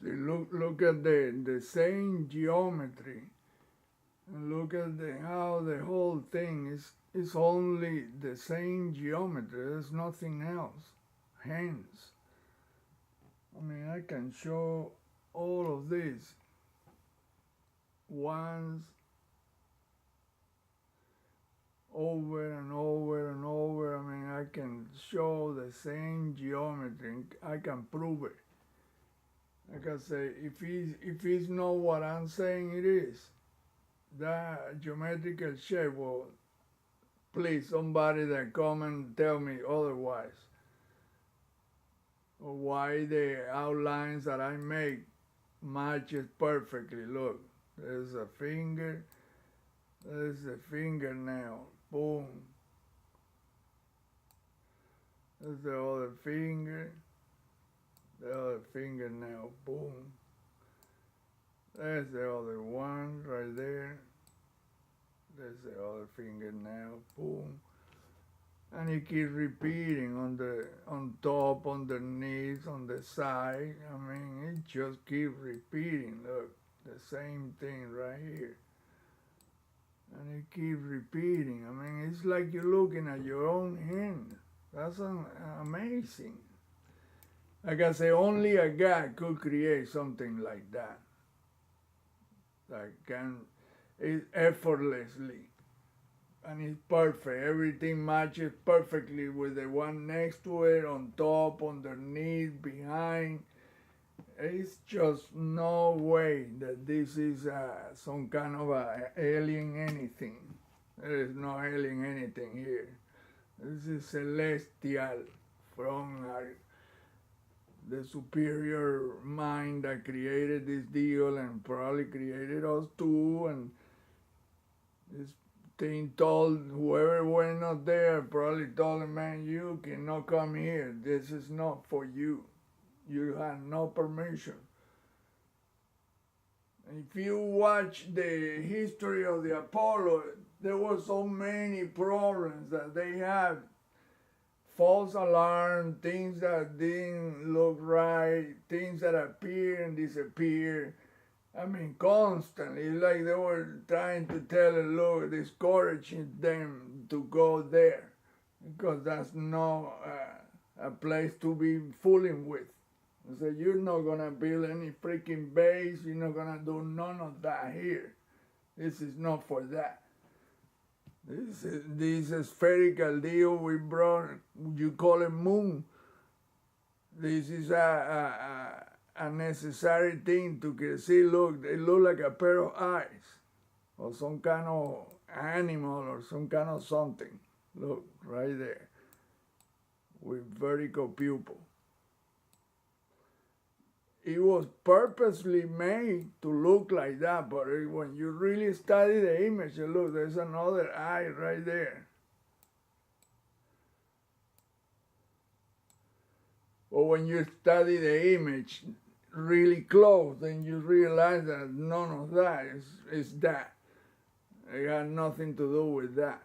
Look at the same geometry, and look at how the whole thing is only the same geometry. There's nothing else. Hence, I mean, I can show all of this once over and over and over. I mean, I can show the same geometry. I can prove it. Like I say, if it's not what I'm saying it is, that geometrical shape, well, please, somebody that come and tell me otherwise. Or why the outlines that I make matches perfectly. Look, there's a finger, there's the fingernail, boom. There's the other finger, the other fingernail, boom. There's the other one right there. There's the other fingernail, boom. And it keeps repeating on top, underneath, on the side. I mean, it just keeps repeating. Look, the same thing right here. And it keeps repeating. I mean, it's like you're looking at your own hand. That's amazing. Like I say, only a God could create something like that. That can, effortlessly. And it's perfect. Everything matches perfectly with the one next to it, on top, underneath, behind. It's just no way that this is some kind of alien anything. There is no alien anything here. This is celestial from the superior mind that created this deal and probably created us too. And this thing told whoever went up there, probably told him, man, you cannot come here. This is not for you. You have no permission. If you watch the history of the Apollo, there were so many problems that they had. False alarm, things that didn't look right, things that appear and disappear. I mean, constantly. It's like they were trying to tell it, look, discouraging them to go there. Because that's not a place to be fooling with. So you're not going to build any freaking base. You're not going to do none of that here. This is not for that. This spherical deal we brought, you call it moon. This is a necessary thing to see. Look, they look like a pair of eyes or some kind of animal or some kind of something. Look, right there with vertical pupil. It was purposely made to look like that, but when you really study the image, look, there's another eye right there. But when you study the image really close, then you realize that none of that is that. It had nothing to do with that.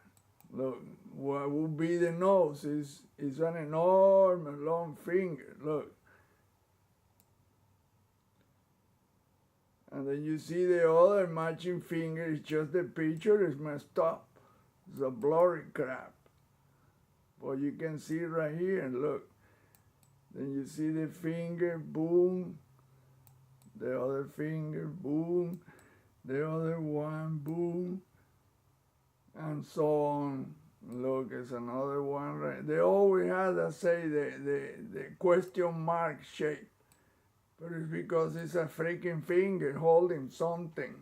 Look, what would be the nose is an enormous long finger, look. And then you see the other matching finger, it's just the picture is messed up. It's a blurry crap. But you can see right here, look. Then you see the finger, boom. The other finger, boom. The other one, boom. And so on. Look, it's another one right. They always had, I say, the question mark shape. But it's because it's a freaking finger holding something.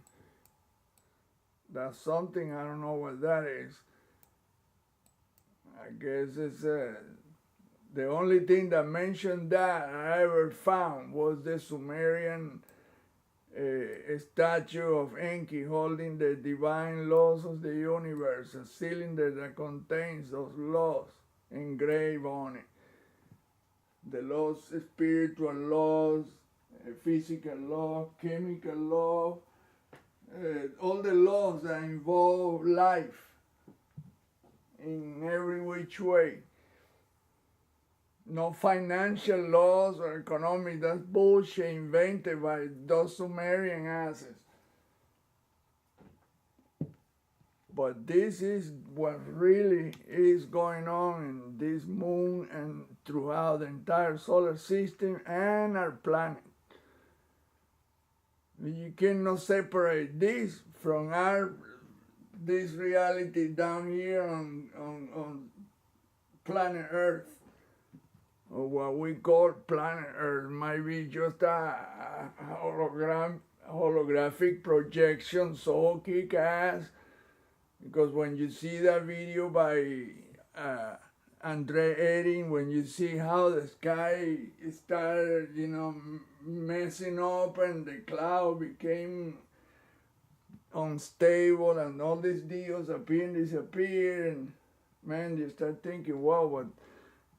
That's something, I don't know what that is. I guess it's the only thing that mentioned that I ever found was the Sumerian statue of Enki holding the divine laws of the universe, a cylinder that contains those laws engraved on it. The laws, spiritual laws, physical law, chemical law, all the laws that involve life in every which way. no financial laws or economy. That's bullshit invented by those Sumerian asses. But this is what really is going on in this moon and throughout the entire solar system and our planet. You cannot separate this from this reality down here on planet Earth, or what we call planet Earth. Might be just a holographic projection, so kick ass. Because when you see that video by Andre Erin, when you see how the sky started, messing up and the cloud became unstable and all these deals appear and disappear, and man, you start thinking, wow, but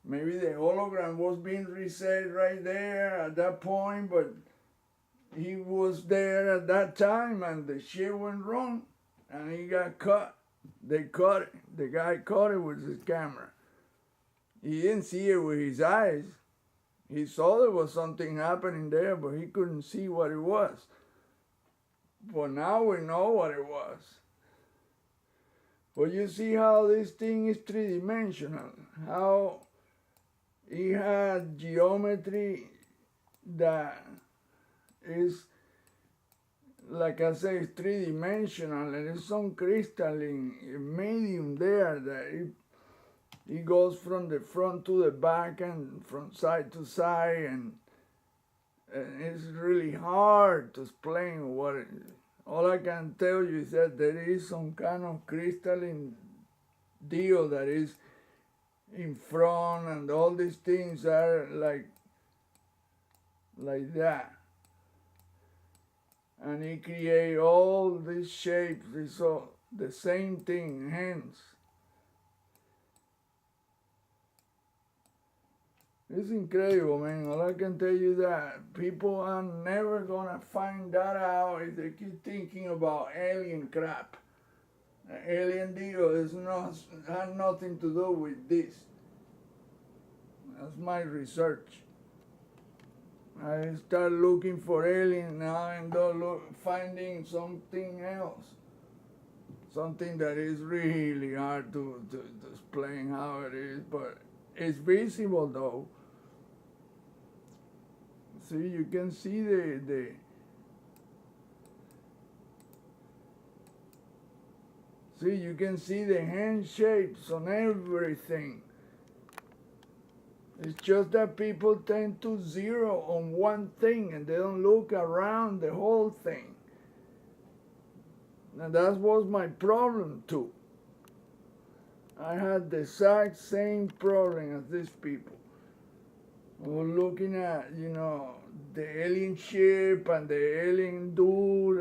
maybe the hologram was being reset right there at that point, but he was there at that time and the shit went wrong. And he got caught. They caught it. The guy caught it with his camera. He didn't see it with his eyes. He saw there was something happening there, but he couldn't see what it was. But now we know what it was. But you see how this thing is three-dimensional. How it had geometry that is, like I say, it's three-dimensional, and there's some crystalline medium there that it goes from the front to the back and from side to side, and it's really hard to explain what it is. All I can tell you is that there is some kind of crystalline deal that is in front, and all these things are like that. And he create all these shapes, it's all the same thing, hence. It's incredible, man. All I can tell you that people are never gonna find that out if they keep thinking about alien crap. Alien deal has nothing to do with this. That's my research. I start looking for alien now and finding something else. Something that is really hard to explain how it is, but it's visible though. See, you can see you can see the hand shapes on everything. It's just that people tend to zero on one thing and they don't look around the whole thing. And that was my problem too. I had the exact same problem as these people. I was looking at, the alien ship and the alien dude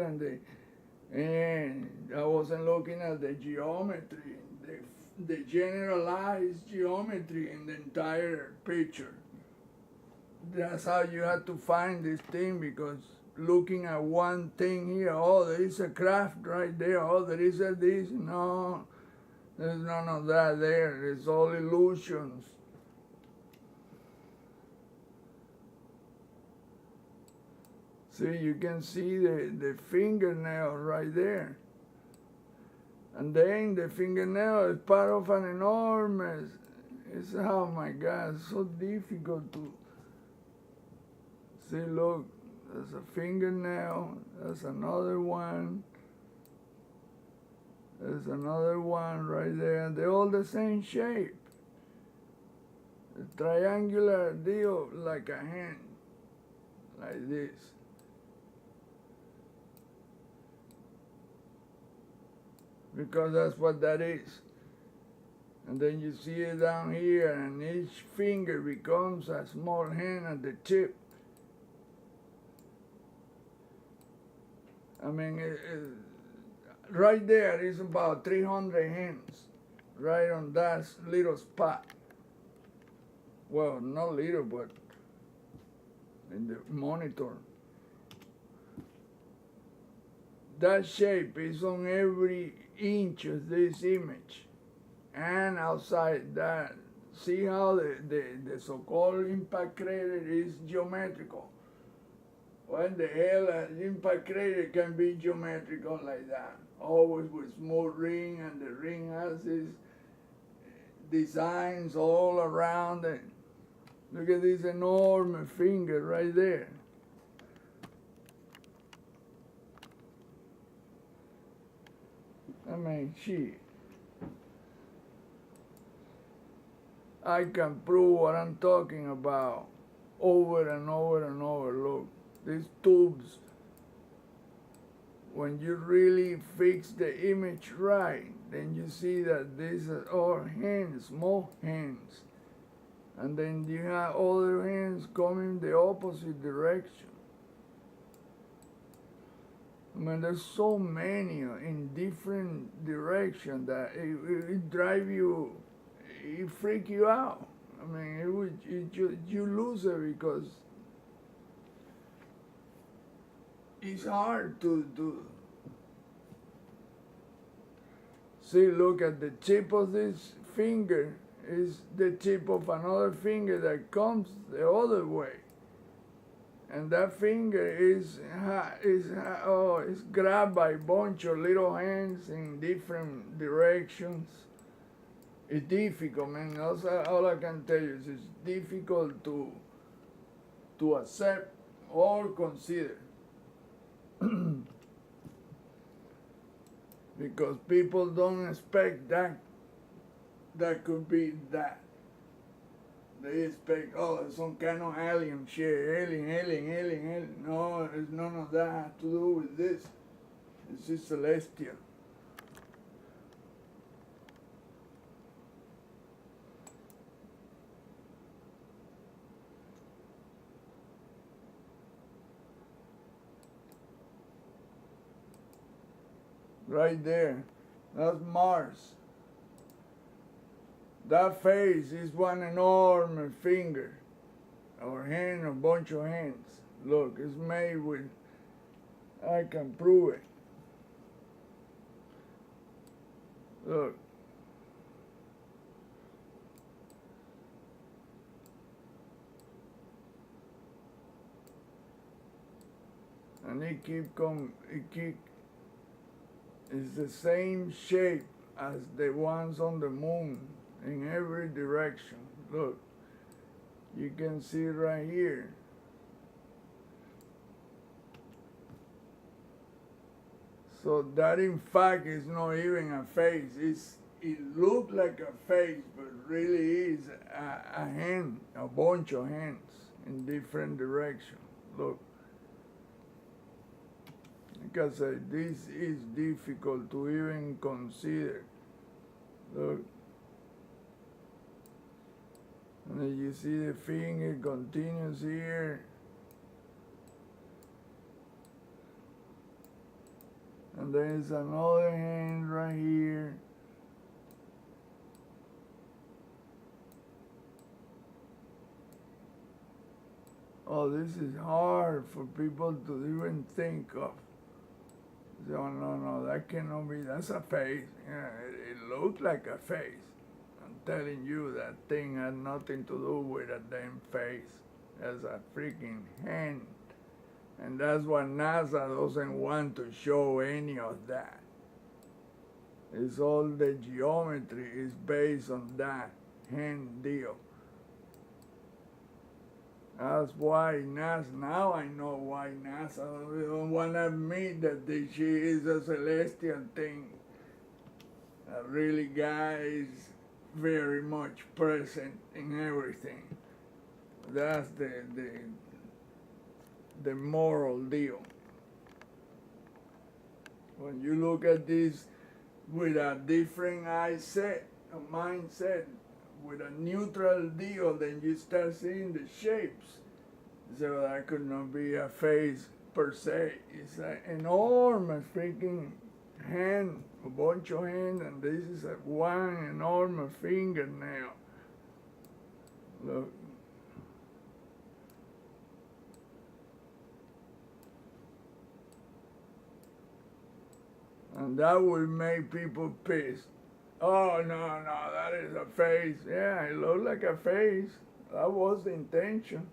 and I wasn't looking at the geometry, the generalized geometry in the entire picture. That's how you have to find this thing, because looking at one thing here, oh, there is a craft right there, oh, there is a this, no, there's none of that there, it's all illusions. See, you can see the fingernail right there. And then the fingernail is part of an enormous, oh my God, it's so difficult to see. Look, there's a fingernail, there's another one, there's another one right there, and they're all the same shape. A triangular deal like a hand, like this. Because that's what that is. And then you see it down here, and each finger becomes a small hand at the tip. I mean, right there is about 300 hands, right on that little spot. Well, not little, but in the monitor. That shape is on every inch of this image, and outside that see how the so-called impact crater is geometrical. When the hell an impact crater can be geometrical like that? Always with smooth ring, and the ring has its designs all around it. Look at this enormous finger right there. I mean, shit. I can prove what I'm talking about over and over and over. Look, these tubes, when you really fix the image right, then you see that these are all hands, small hands. And then you have other hands coming the opposite direction. I mean, there's so many in different directions that it drive you, it freak you out. I mean, you lose it because it's hard to see. Look at the tip of this finger is the tip of another finger that comes the other way, and that finger is grabbed by a bunch of little hands in different directions. It's difficult, man. That's all I can tell you is it's difficult to accept or consider. Because people don't expect that could be that. They expect, oh, some kind of alien shit, alien. No, there's none of that to do with this. It's just celestial. Right there, that's Mars. That face is one enormous finger, or hand, a bunch of hands. Look, it's made with, I can prove it. Look. And it's the same shape as the ones on the moon in every direction. Look, you can see right here. So that in fact is not even a face. It looks like a face, but really is a hand, a bunch of hands in different directions. Look. Because this is difficult to even consider. Look. And then you see the finger continues here. And there's another hand right here. Oh, this is hard for people to even think of. So, no, that cannot be, that's a face. Yeah, it looks like a face. I'm telling you, that thing had nothing to do with a damn face. That's a freaking hand. And that's what NASA doesn't want to show any of that. It's all the geometry is based on that hand deal. That's why NASA, now I know why NASA don't want to admit that she is a celestial thing. That really guy is very much present in everything. That's the moral deal. When you look at this with a different mindset, with a neutral deal, then you start seeing the shapes. So that could not be a face per se. It's an enormous freaking hand, a bunch of hands, and this is one enormous fingernail. Look. And that will make people pissed. Oh, no, no, that is a face. Yeah, it looked like a face. That was the intention.